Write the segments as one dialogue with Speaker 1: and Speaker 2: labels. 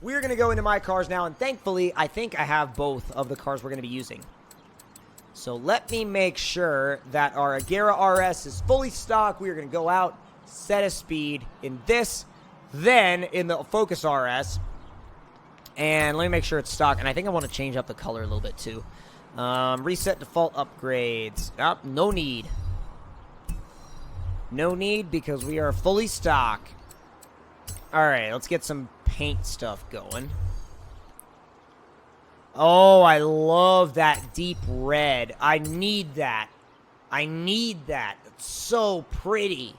Speaker 1: we're going to go into my cars now, and thankfully, I think I have both of the cars we're going to be using. So let me make sure that our Agera RS is fully stocked. We are going to go out, set a speed in this, then in the Focus RS. And let me make sure it's stock. And I think I want to change up the color a little bit too. Reset default upgrades. Oh, no need. No need because we are fully stock. Alright, let's get some paint stuff going. Oh, I love that deep red. I need that. I need that. It's so pretty.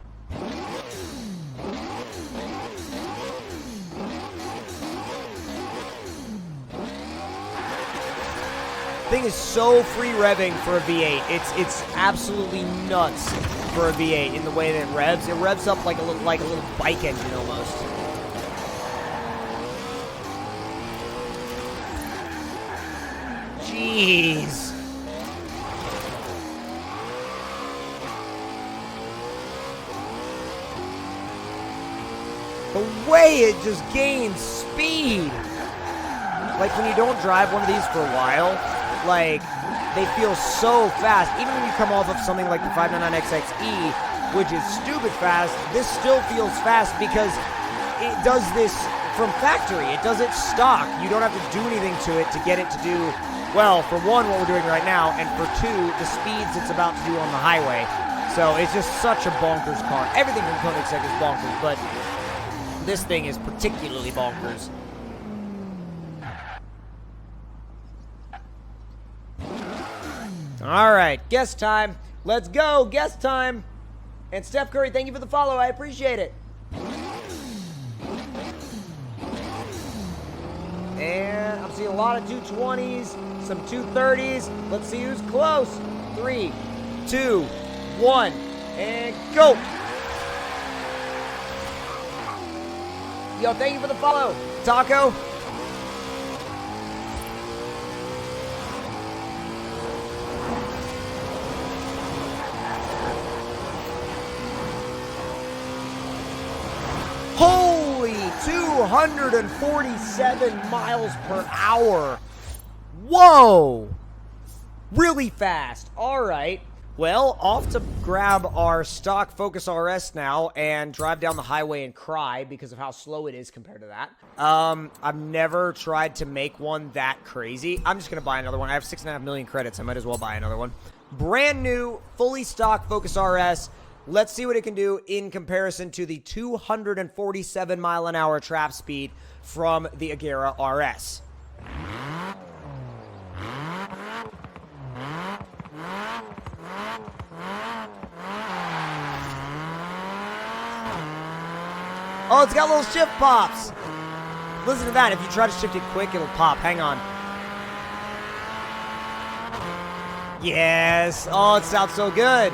Speaker 1: Thing is so free revving for a V8. It's absolutely nuts for a V8 in the way that it revs. It revs up like a little bike engine almost. Jeez. The way it just gains speed. Like when you don't drive one of these for a while, like they feel so fast. Even when you come off of something like the 599XXE, which is stupid fast, this still feels fast because it does this from factory. It does it stock. You don't have to do anything to it to get it to do, well, for one, what we're doing right now, and for two, the speeds it's about to do on the highway. So it's just such a bonkers car. Everything from Koenigsegg is bonkers, but this thing is particularly bonkers. All right, guest time. Let's go, guest time. And Steph Curry, thank you for the follow. I appreciate it. And I'm seeing a lot of 220s, some 230s. Let's see who's close. 3, 2, 1, and go. Yo, thank you for the follow. Taco. Holy 247 miles per hour. Whoa. Really fast. All right. Well, off to grab our stock Focus RS now and drive down the highway and cry because of how slow it is compared to that. I've never tried to make one that crazy. I'm just going to buy another one. I have 6.5 million credits. I might as well buy another one. Brand new, fully stock Focus RS. Let's see what it can do in comparison to the 247 mile an hour trap speed from the Agera RS. Oh, it's got little shift pops. Listen to that. If you try to shift it quick, it'll pop. Hang on. Yes. Oh, it sounds so good.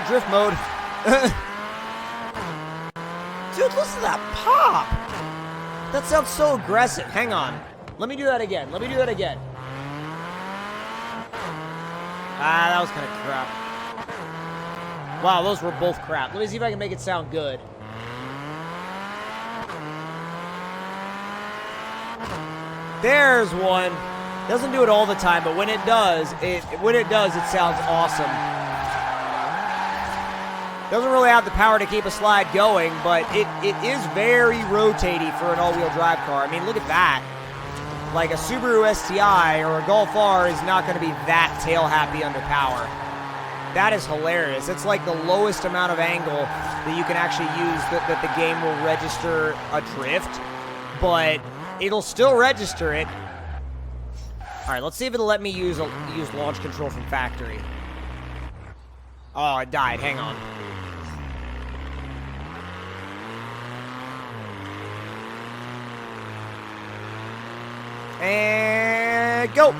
Speaker 1: Drift mode. Dude, listen to that pop. That sounds so aggressive. Hang on. Let me do that again. Let me do that again. Ah, that was kind of crap. Wow, those were both crap. Let me see if I can make it sound good. There's one. Doesn't do it all the time, but when it does, it sounds awesome. Doesn't really have the power to keep a slide going, but it is very rotaty for an all-wheel drive car. I mean, look at that. Like a Subaru STI or a Golf R is not going to be that tail-happy under power. That is hilarious. It's like the lowest amount of angle that you can actually use that the game will register a drift, but it'll still register it. All right, let's see if it'll let me use launch control from factory. Oh, it died. Hang on. And go.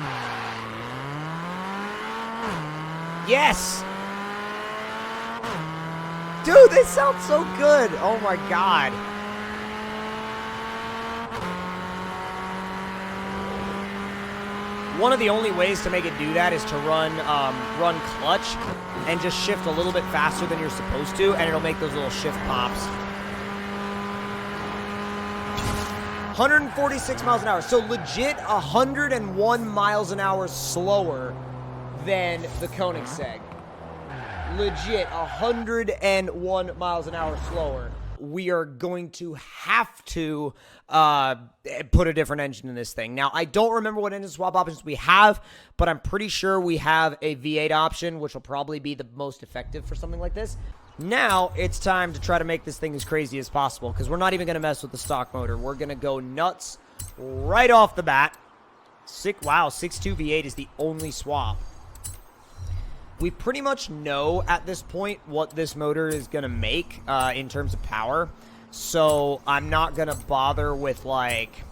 Speaker 1: Yes. Dude, they sound so good. Oh my God. One of the only ways to make it do that is to run clutch and just shift a little bit faster than you're supposed to, and it'll make those little shift pops. 146 miles an hour. So legit 101 miles an hour slower than the Koenigsegg. Legit 101 miles an hour slower. We are going to have to put a different engine in this thing. Now, I don't remember what engine swap options we have, but I'm pretty sure we have a V8 option, which will probably be the most effective for something like this. Now, it's time to try to make this thing as crazy as possible, because we're not even going to mess with the stock motor. We're going to go nuts right off the bat. Wow, 6.2 V8 is the only swap. We pretty much know at this point what this motor is going to make in terms of power. So I'm not going to bother with, like,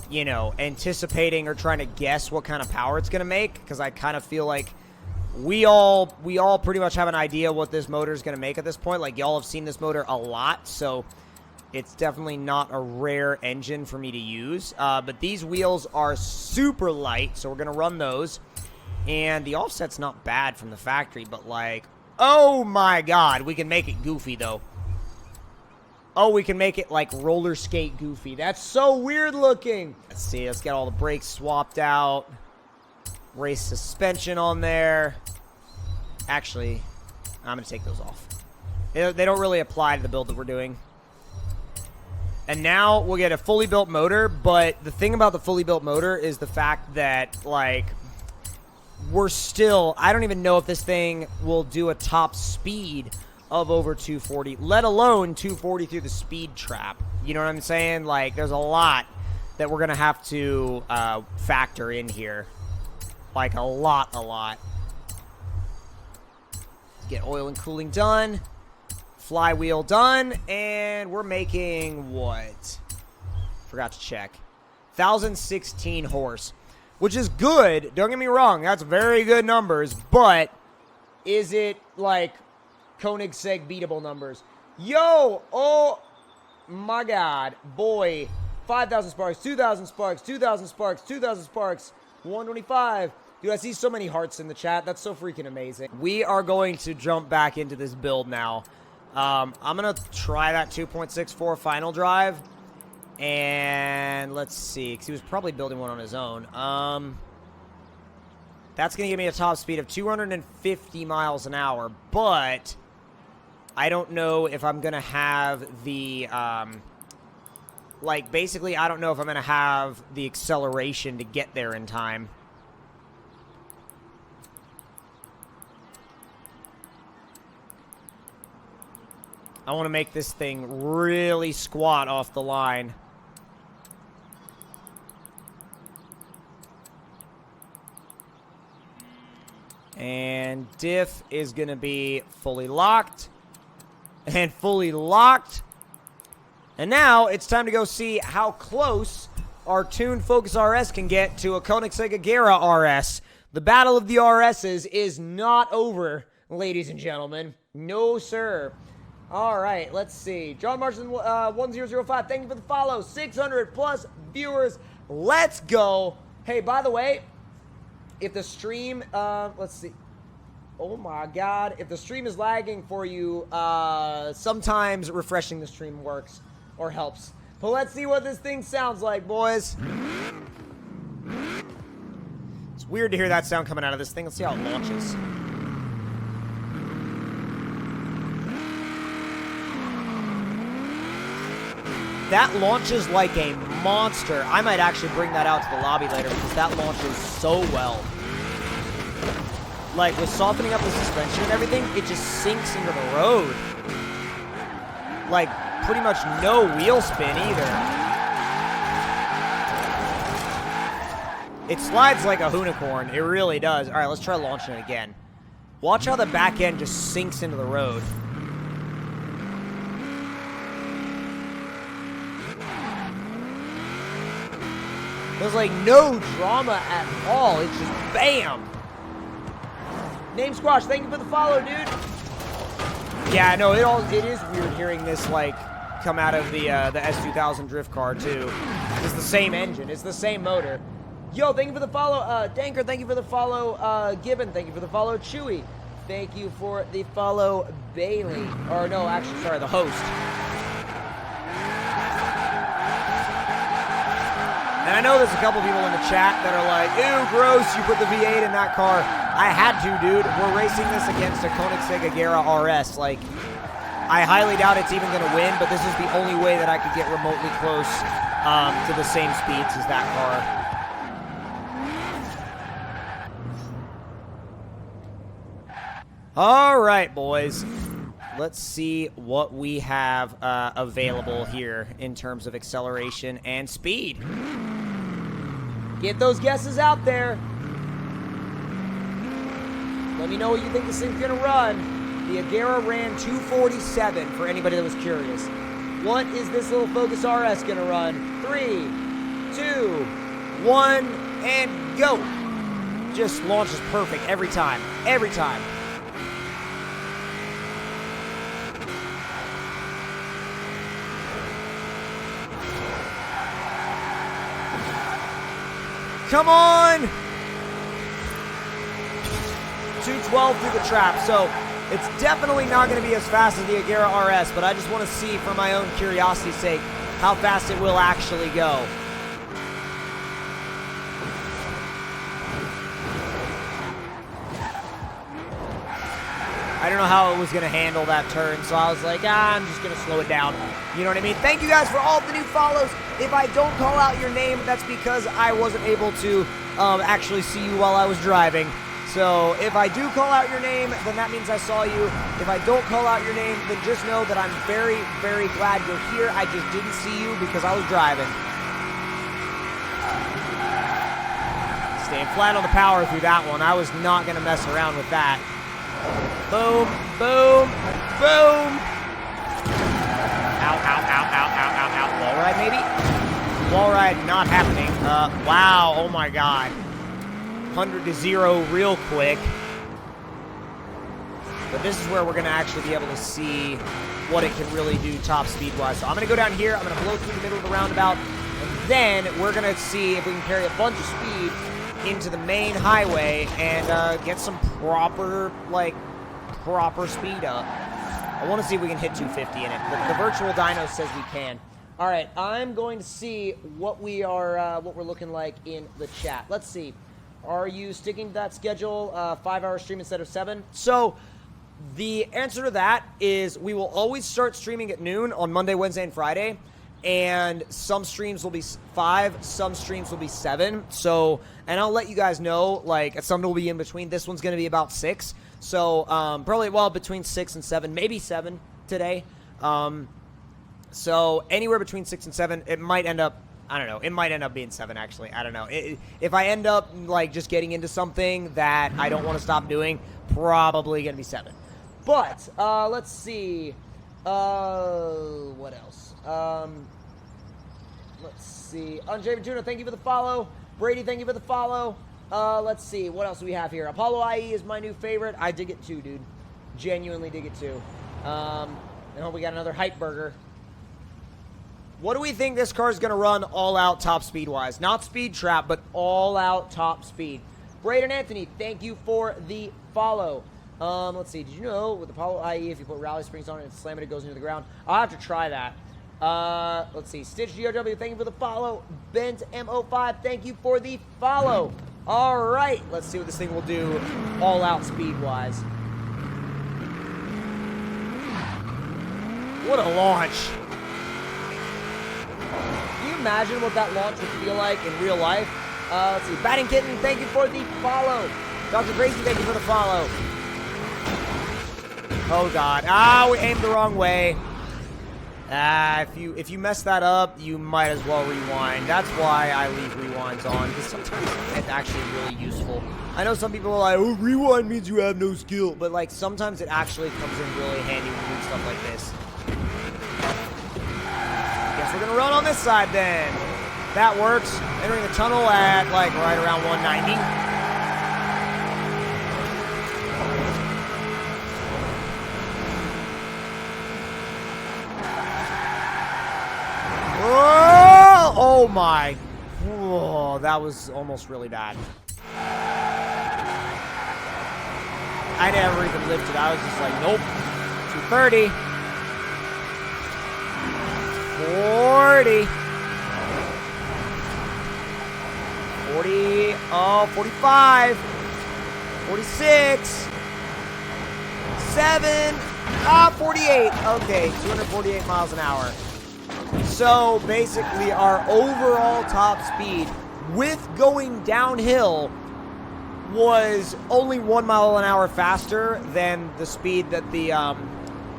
Speaker 1: you know, anticipating or trying to guess what kind of power it's going to make, because I kind of feel like we all pretty much have an idea what this motor is going to make at this point. Like, y'all have seen this motor a lot, so it's definitely not a rare engine for me to use. But these wheels are super light, so we're going to run those. And the offset's not bad from the factory, but, like, oh my god, we can make it goofy, though. Oh, we can make it, like, roller skate goofy. That's so weird looking. Let's see, let's get all the brakes swapped out. Race suspension on there. Actually, I'm going to take those off. They don't really apply to the build that we're doing. And now we'll get a fully built motor, but the thing about the fully built motor is the fact that, like, we're still, I don't even know if this thing will do a top speed of over 240, let alone 240 through the speed trap. You know what I'm saying? Like, there's a lot that we're going to have to factor in here. Like, a lot. Let's get oil and cooling done. Flywheel done. And we're making what? Forgot to check. 1,016 horse. Which is good. Don't get me wrong. That's very good numbers. But is it, like, Koenigsegg beatable numbers? Yo! Oh, my God. Boy. 5,000 sparks. 2,000 sparks. 2,000 sparks. 2,000 sparks. 125. Dude, I see so many hearts in the chat. That's so freaking amazing. We are going to jump back into this build now. I'm going to try that 2.64 final drive. And let's see, because he was probably building one on his own. That's going to give me a top speed of 250 miles an hour, but I don't know if I'm going to have the, like, basically, I don't know if I'm going to have the acceleration to get there in time. I want to make this thing really squat off the line. And diff is going to be fully locked. And fully locked. And now it's time to go see how close our tuned Focus RS can get to a Koenigsegg Agera RS. The battle of the RSs is not over, ladies and gentlemen. No, sir. All right, let's see. John Marston 1005, thank you for the follow. 600 plus viewers. Let's go. Hey, by the way, if the stream, let's see. Oh my God. If the stream is lagging for you, sometimes refreshing the stream works or helps. But let's see what this thing sounds like, boys. It's weird to hear that sound coming out of this thing. Let's see how it launches. That launches like a monster. I might actually bring that out to the lobby later because that launches so well. Like, with softening up the suspension and everything, it just sinks into the road. Like, pretty much no wheel spin either. It slides like a unicorn. It really does. All right, let's try launching it again. Watch how the back end just sinks into the road. There's like no drama at all. It's just BAM! Name Squash, thank you for the follow, dude. Yeah, no, it is weird hearing this like come out of the S2000 drift car too. It's the same engine, it's the same motor. Yo, thank you for the follow. Danker, thank you for the follow. Gibbon, thank you for the follow. Chewy, thank you for the follow. Bailey. Or no, actually, sorry, the host. And I know there's a couple people in the chat that are like, ew, gross, you put the V8 in that car. I had to, dude. We're racing this against a Koenigsegg Agera RS. Like, I highly doubt it's even going to win, but this is the only way that I could get remotely close to the same speeds as that car. All right, boys. Let's see what we have available here in terms of acceleration and speed. Get those guesses out there. Let me know what you think this thing's going to run. The Agera ran 247 for anybody that was curious. What is this little Focus RS going to run? 3, 2, 1, and go. Just launches perfect every time. Every time. Come on! 212 through the trap, so it's definitely not going to be as fast as the Agera RS, but I just want to see, for my own curiosity's sake, how fast it will actually go. I don't know how it was going to handle that turn, so I was like, I'm just going to slow it down. You know what I mean? Thank you guys for all the new follows. If I don't call out your name, that's because I wasn't able to actually see you while I was driving. So if I do call out your name, then that means I saw you. If I don't call out your name, then just know that I'm very, very glad you're here. I just didn't see you because I was driving. Staying flat on the power through that one. I was not going to mess around with that. Boom, boom, boom. Ow, ow, ow, ow, ow, ow, ow. Wall ride, maybe? Wall ride not happening. Wow, oh my god. 100 to 0 real quick. But this is where we're going to actually be able to see what it can really do top speed-wise. So I'm going to go down here. I'm going to blow through the middle of the roundabout. And then we're going to see if we can carry a bunch of speed into the main highway and get some proper speed up. I want to see if we can hit 250 in it. The virtual dyno says we can. All right, I'm going to see what we're looking like in the chat. Let's see. Are you sticking to that schedule? 5-hour stream instead of 7? So the answer to that is we will always start streaming at noon on Monday, Wednesday, and Friday. And some streams will be 5, some streams will be 7. So, and I'll let you guys know, like, some will be in between. This one's going to be about 6. So, probably, well, between 6 and 7, maybe 7 today. So, anywhere between 6 and 7, it might end up, I don't know, it might end up being 7, actually. I don't know. If I end up, like, just getting into something that I don't want to stop doing, probably going to be 7. But, let's see. What else? Let's see. Unjaven Tuna, thank you for the follow. Brady, thank you for the follow. Let's see. What else do we have here? Apollo IE is my new favorite. I dig it too, dude. Genuinely dig it too. And hope we got another hype burger. What do we think this car is going to run all out top speed-wise? Not speed trap, but all out top speed. Braden Anthony, thank you for the follow. Let's see. Did you know with Apollo IE, if you put rally springs on it and slam it, it goes into the ground? I'll have to try that. Let's see. Stitch GRW, thank you for the follow. Bent MO5, thank you for the follow. All right. Let's see what this thing will do all out speed-wise. What a launch. Can you imagine what that launch would feel like in real life? Let's see. Batting Kitten, thank you for the follow. Dr. Gracie, thank you for the follow. Oh, God. Ah, we aimed the wrong way. If you mess that up, you might as well rewind. That's why I leave rewinds on, because sometimes it's actually really useful. I know some people are like, oh, rewind means you have no skill, but, like, sometimes it actually comes in really handy when doing stuff like this. Guess we're going to run on this side, then. That works. Entering the tunnel at, like, right around 190. Oh my. Oh, Oh, that was almost really bad. I never even lifted. I was just like, nope. 230. 40. 40. Oh, 45. 46. 7. 48. Okay, 248 miles an hour. So basically, our overall top speed with going downhill was only 1 mile an hour faster than the speed that the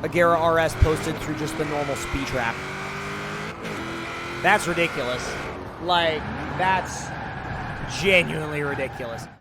Speaker 1: Agera RS posted through just the normal speed trap. That's ridiculous. Like, that's genuinely ridiculous.